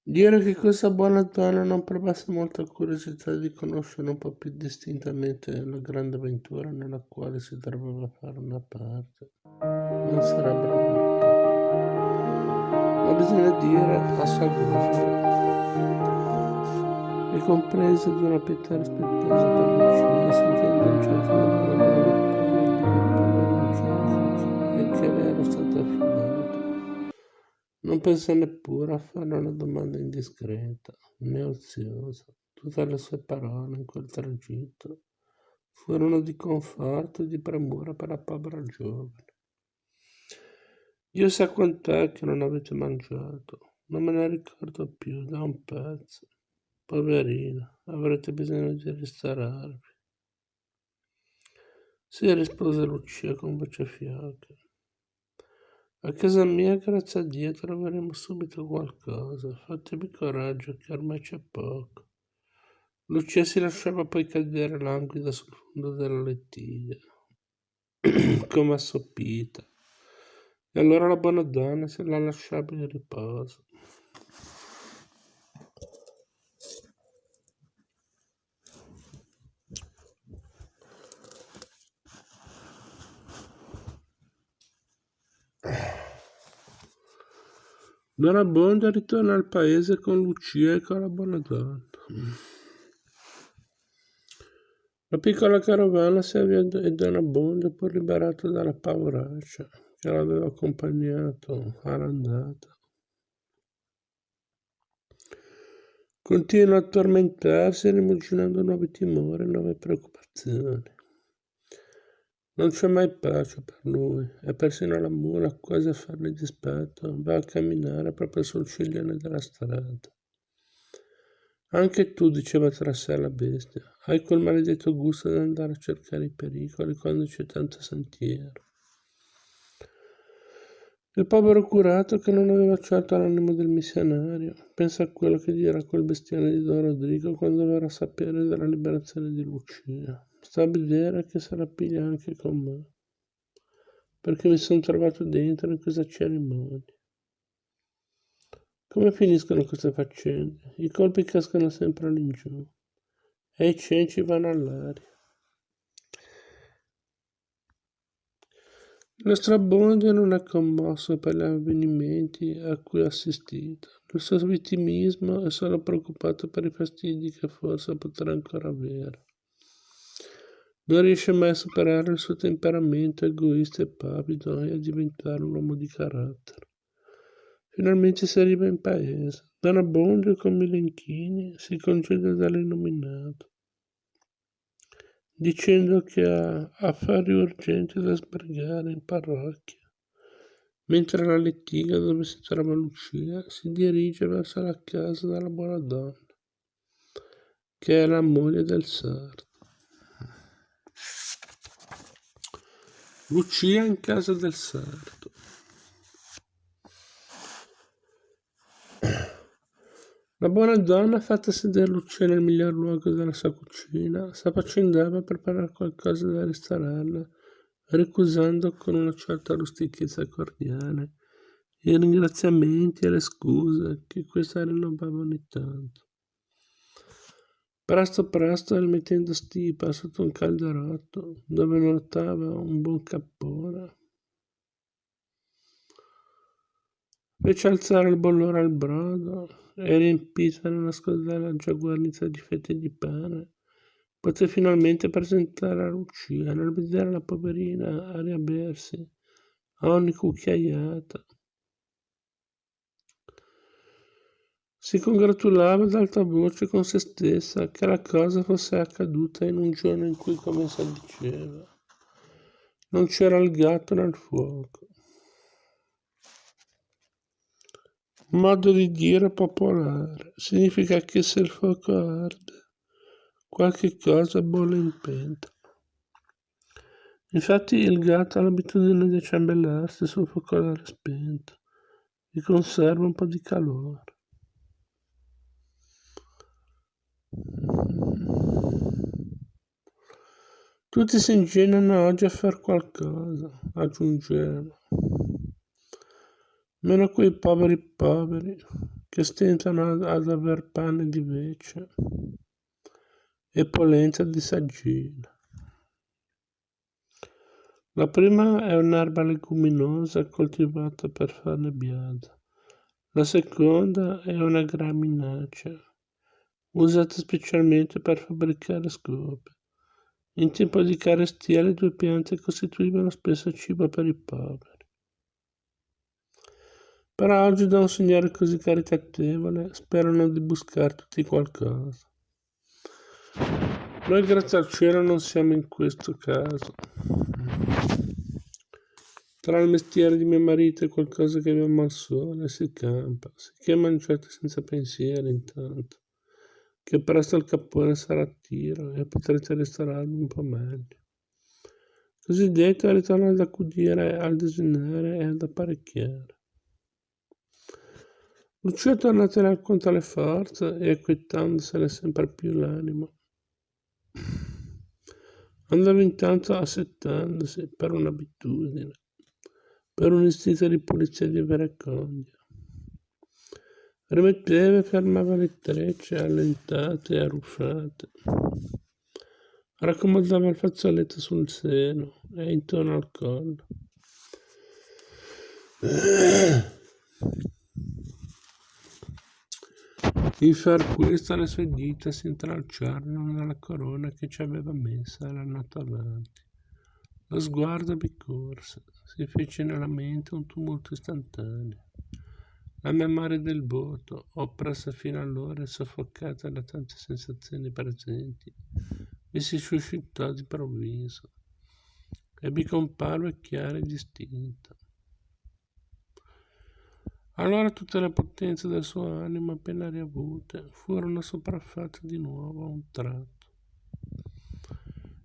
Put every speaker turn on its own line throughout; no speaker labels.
Dire che questa buona donna non provasse molta curiosità di conoscere un po' più distintamente la grande avventura nella quale si trovava a fare una parte. Non sarebbero verità, ma bisogna dire assai grosole, e comprese di una pietà rispettosa per Lucia, sentendo in un certo modo la grave paura di che le era stato affidato. Non pensò neppure a fare una domanda indiscreta, né oziosa. Tutte le sue parole in quel tragitto furono di conforto e di premura per la povera giovane. Dio sa quant'è che non avete mangiato, non me ne ricordo più da un pezzo. Poverina, avrete bisogno di ristorarvi. Sì, rispose Lucia con voce fiacca. A casa mia, grazie a Dio, troveremo subito qualcosa. Fatevi coraggio, che ormai c'è poco. Lucia si lasciava poi cadere languida sul fondo della lettiglia, come assopita. E allora la buona donna se la lasciava in riposo. Don Abbondio ritorna al paese con Lucia e con la buona donna. La piccola carovana si avviò e Don Abbondio, pur liberato dalla pauraccia che l'aveva accompagnato all'andata, continua a tormentarsi rimuginando nuovi timori e nuove preoccupazioni. Non c'è mai pace per lui, e persino la mula, quasi a fargli dispetto, va a camminare proprio sul ciglione della strada. Anche tu, diceva tra sé la bestia, hai quel maledetto gusto di andare a cercare i pericoli quando c'è tanto sentiero. Il povero curato, che non aveva certo l'animo del missionario, pensa a quello che dirà quel bestione di Don Rodrigo quando verrà a sapere della liberazione di Lucia. Sta a vedere che se la piglia anche con me, perché mi sono trovato dentro in questa cerimonia. Come finiscono queste faccende? I colpi cascano sempre all'ingiù e i cenci vanno all'aria. Il nostro Abbondio non è commosso per gli avvenimenti a cui ha assistito. Il suo vittimismo è solo preoccupato per i fastidi che forse potrà ancora avere. Non riesce mai a superare il suo temperamento egoista e pavido e a diventare un uomo di carattere. Finalmente si arriva in paese. Don Abbondio con 1000 inchini si congeda dall'innominato, dicendo che ha affari urgenti da sbrigare in parrocchia, mentre la lettiga dove si trova Lucia si dirige verso la casa della buona donna, che è la moglie del sarto. Lucia in casa del sarto. La buona donna, fatta sedere Lucia nel miglior luogo della sua cucina, s'affaccendava a preparare qualcosa da ristorarla, ricusando con una certa rustichezza cordiale i ringraziamenti e le scuse che questa rinnovava ogni tanto. Presto, rimettendo stipa sotto un calderotto, dove nuotava un buon cappone, fece alzare il bollore al brodo e riempita nella scodella già guarnita di fette di pane, poté finalmente presentare a Lucia nel vedere la poverina a riabersi a ogni cucchiaiata. Si congratulava ad alta voce con se stessa che la cosa fosse accaduta in un giorno in cui, come si diceva, non c'era il gatto nel fuoco. Modo di dire popolare, significa che se il fuoco arde, qualche cosa bolle in pentola. Infatti il gatto ha l'abitudine di ciambellarsi sul focolare spento e conserva un po' di calore. Tutti si ingenuano oggi a far qualcosa, aggiungeva. Meno quei poveri, che stentano ad aver pane di vece e polenta di saggina. La prima è un'erba leguminosa coltivata per farne biada. La seconda è una graminacea, usata specialmente per fabbricare scope. In tempo di carestia le due piante costituivano spesso cibo per i poveri. Però oggi da un Signore così caritatevole sperano di buscar tutti qualcosa. Noi grazie al cielo non siamo in questo caso. Tra il mestiere di mio marito e qualcosa che abbiamo al sole si campa, sicché mangiate senza pensieri intanto, che presto il cappone sarà a tiro e potrete restaurarvi un po' meglio. Così detto ritorna ad accudire, al disegnare e ad apparecchiare. Lucia torna a tenere conto alle forze e acquittandosene sempre più l'animo. Andava intanto assettandosi per un'abitudine, per un istinto di pulizia e di verecondia. Rimetteva e fermava le trecce allentate e arruffate. Raccomandava il fazzoletto sul seno e intorno al collo. In far questo le sue dita si intralciarono nella corona che ci aveva messa e l'ha nato avanti. Lo sguardo vi corse, si fece nella mente un tumulto istantaneo. La memoria del voto, oppressa fino allora e soffocata da tante sensazioni presenti, vi si suscitò d'improvviso e vi comparve chiara e distinta. Allora tutte le potenze del suo animo appena riavute furono sopraffatte di nuovo a un tratto.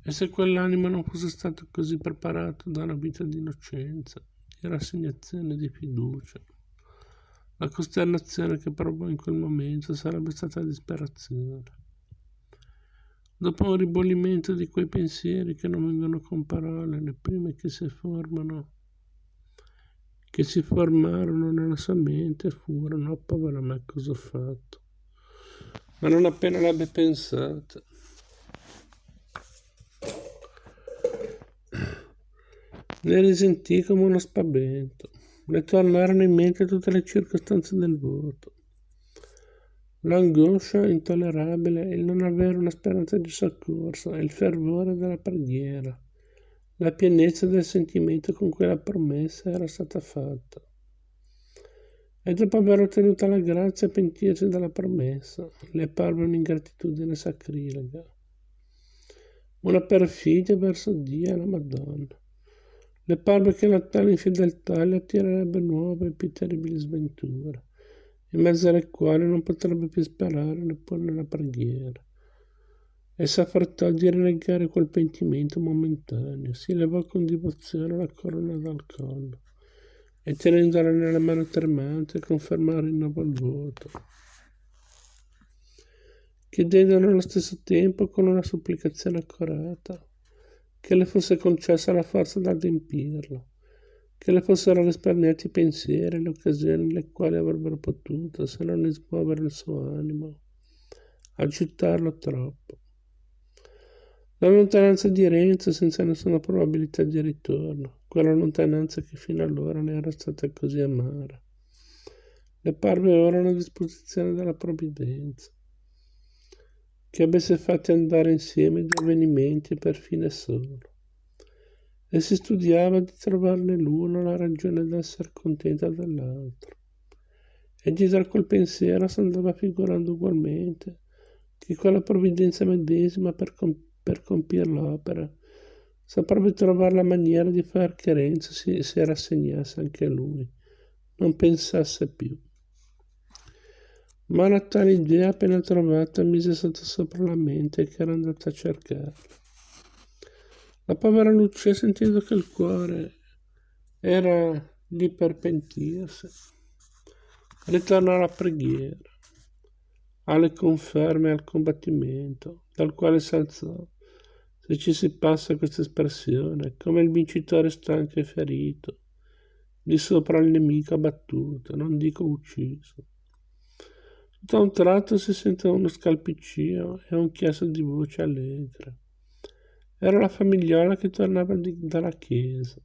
E se quell'animo non fosse stato così preparato da una vita di innocenza, di rassegnazione e di fiducia, la costernazione che provò in quel momento sarebbe stata disperazione. Dopo un ribollimento di quei pensieri che non vengono con parole, le prime che si formarono nella sua mente furono: oh, povera me, cosa ho fatto? Ma non appena l'ebbe pensata, ne risentì come uno spavento. Le tornarono in mente tutte le circostanze del voto. L'angoscia intollerabile, il non avere una speranza di soccorso, il fervore della preghiera, la pienezza del sentimento con cui la promessa era stata fatta. E dopo aver ottenuto la grazia pentirsi della promessa, le parve un'ingratitudine sacrilega, una perfidia verso Dio e la Madonna. Le parve che la tale infedeltà le attirerebbe nuove e più terribili sventure, in mezzo alle quali non potrebbe più sperare neppure nella preghiera. E s'affrettò di rinnegare quel pentimento momentaneo, si levò con divozione la corona dal collo e tenendola nella mano tremante confermò di nuovo il voto, chiedendo nello stesso tempo con una supplicazione accorata che le fosse concessa la forza d'adempirlo, che le fossero risparmiati i pensieri e le occasioni nelle quali avrebbero potuto, se non smuovere il suo animo, agitarlo troppo. La lontananza di Renzo senza nessuna probabilità di ritorno, quella lontananza che fino allora ne era stata così amara, le parve ora una disposizione della provvidenza, che avesse fatti andare insieme due avvenimenti per fine solo, e si studiava di trovarne l'uno la ragione d'essere contenta dell'altro, e dietro quel pensiero s'andava figurando ugualmente che quella provvidenza medesima per compire l'opera saprebbe trovare la maniera di far che Renzo si rassegnasse anche lui, non pensasse più. Ma una tale idea appena trovata mise sopra la mente che era andata a cercarla. La povera Lucia, sentendo che il cuore era lì per pentirsi, ritornò alla preghiera, alle conferme e al combattimento, dal quale si alzò, se ci si passa questa espressione, come il vincitore stanco e ferito, di sopra il nemico abbattuto, non dico ucciso. Tutto a un tratto si sente uno scalpiccio e un chiasso di voce allegra. Era la famigliola che tornava dalla chiesa.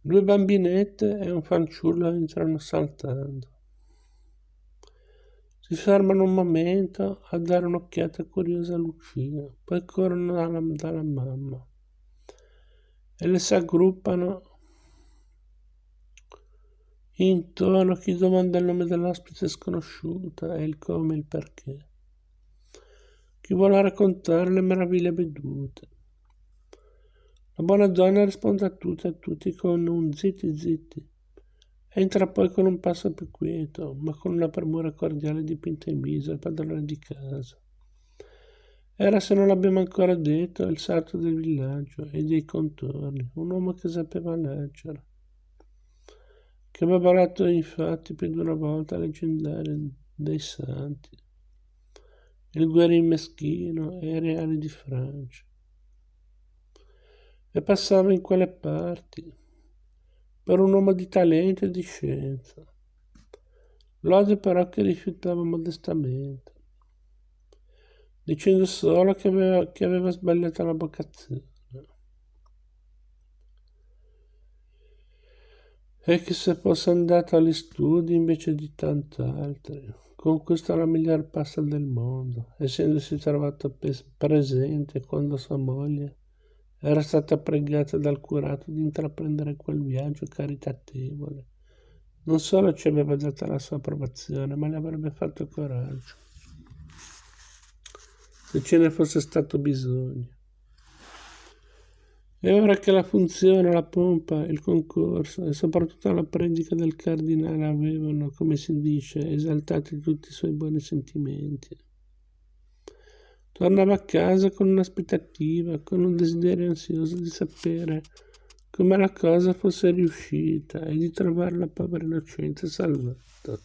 2 bambinette e un fanciullo entrano saltando. Si fermano un momento a dare un'occhiata curiosa a Lucia, poi corrono dalla mamma e le si aggruppano intorno. Chi domanda il nome dell'ospite sconosciuta e il come e il perché. Chi vuole raccontare le meraviglie vedute. La buona donna risponde a tutti con un zitti zitti. Entra poi con un passo più quieto, ma con una premura cordiale dipinta in viso il padrone di casa. Era, se non l'abbiamo ancora detto, il sarto del villaggio e dei contorni, un uomo che sapeva leggere, che aveva letto infatti più di una volta leggendarie dei santi, il guerriero meschino e i reali di Francia. E passava in quelle parti per un uomo di talento e di scienza. Lode però che rifiutava modestamente, dicendo solo che aveva sbagliato la vocazione e che se fosse andato agli studi invece di tant'altri, conquistò la miglior pasta del mondo, essendosi trovato presente quando sua moglie era stata pregata dal curato di intraprendere quel viaggio caritatevole. Non solo ci aveva dato la sua approvazione, ma le avrebbe fatto coraggio, se ce ne fosse stato bisogno. E ora che la funzione, la pompa, il concorso e soprattutto la predica del cardinale avevano, come si dice, esaltati tutti i suoi buoni sentimenti, tornava a casa con un'aspettativa, con un desiderio ansioso di sapere come la cosa fosse riuscita e di trovare la povera innocente salvata.